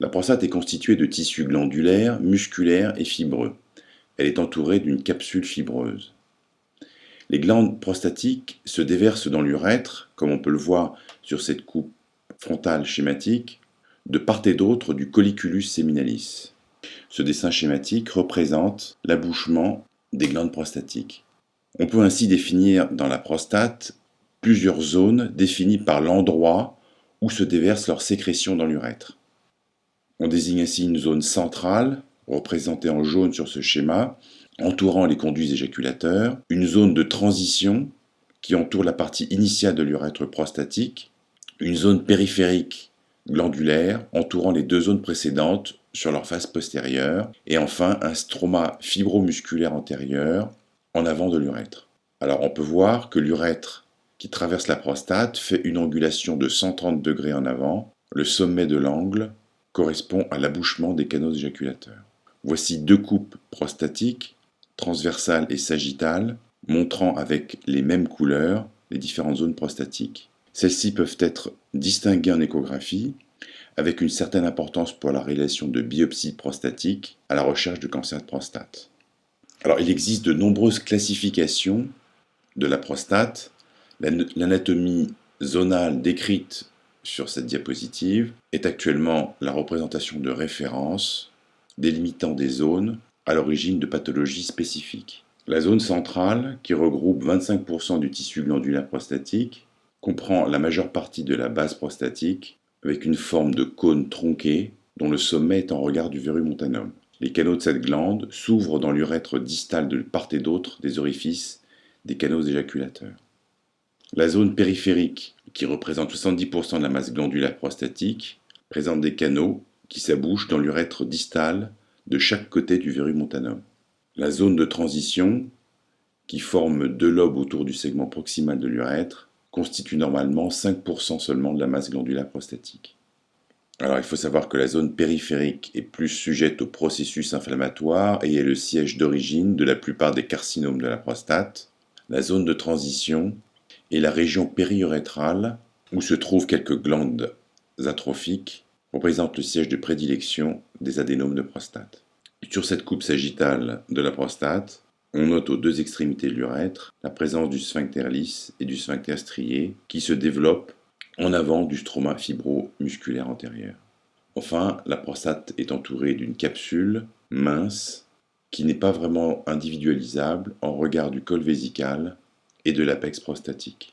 La prostate est constituée de tissus glandulaires, musculaires et fibreux. Elle est entourée d'une capsule fibreuse. Les glandes prostatiques se déversent dans l'urètre, comme on peut le voir sur cette coupe frontale schématique, de part et d'autre du colliculus seminalis. Ce dessin schématique représente l'abouchement des glandes prostatiques. On peut ainsi définir dans la prostate plusieurs zones définies par l'endroit où se déversent leurs sécrétions dans l'urètre. On désigne ainsi une zone centrale, représentée en jaune sur ce schéma, entourant les conduits éjaculateurs, une zone de transition qui entoure la partie initiale de l'urètre prostatique, une zone périphérique glandulaire entourant les deux zones précédentes sur leur face postérieure, et enfin un stroma fibromusculaire antérieur en avant de l'urètre. Alors on peut voir que l'urètre qui traverse la prostate fait une angulation de 130 degrés en avant. Le sommet de l'angle correspond à l'abouchement des canaux éjaculateurs. Voici deux coupes prostatiques, transversale et sagittale, montrant avec les mêmes couleurs les différentes zones prostatiques. Celles-ci peuvent être distinguées en échographie, avec une certaine importance pour la réalisation de biopsies prostatiques à la recherche de cancer de prostate. Alors, il existe de nombreuses classifications de la prostate. L'anatomie zonale décrite sur cette diapositive est actuellement la représentation de référence délimitant des zones à l'origine de pathologies spécifiques. La zone centrale, qui regroupe 25% du tissu glandulaire prostatique, comprend la majeure partie de la base prostatique, avec une forme de cône tronqué dont le sommet est en regard du verumontanum. Les canaux de cette glande s'ouvrent dans l'urètre distal de part et d'autre des orifices des canaux éjaculateurs. La zone périphérique, qui représente 70% de la masse glandulaire prostatique, présente des canaux qui s'abouchent dans l'urètre distal de chaque côté du verumontanum. La zone de transition, qui forme deux lobes autour du segment proximal de l'urètre, constitue normalement 5% seulement de la masse glandulaire prostatique. Alors il faut savoir que la zone périphérique est plus sujette au processus inflammatoire et est le siège d'origine de la plupart des carcinomes de la prostate. La zone de transition est la région périurétrale où se trouvent quelques glandes atrophiques, représente le siège de prédilection des adénomes de prostate. Sur cette coupe sagittale de la prostate, on note aux deux extrémités de l'urètre la présence du sphincter lisse et du sphincter strié qui se développent en avant du stroma fibromusculaire antérieur. Enfin, la prostate est entourée d'une capsule mince qui n'est pas vraiment individualisable en regard du col vésical et de l'apex prostatique.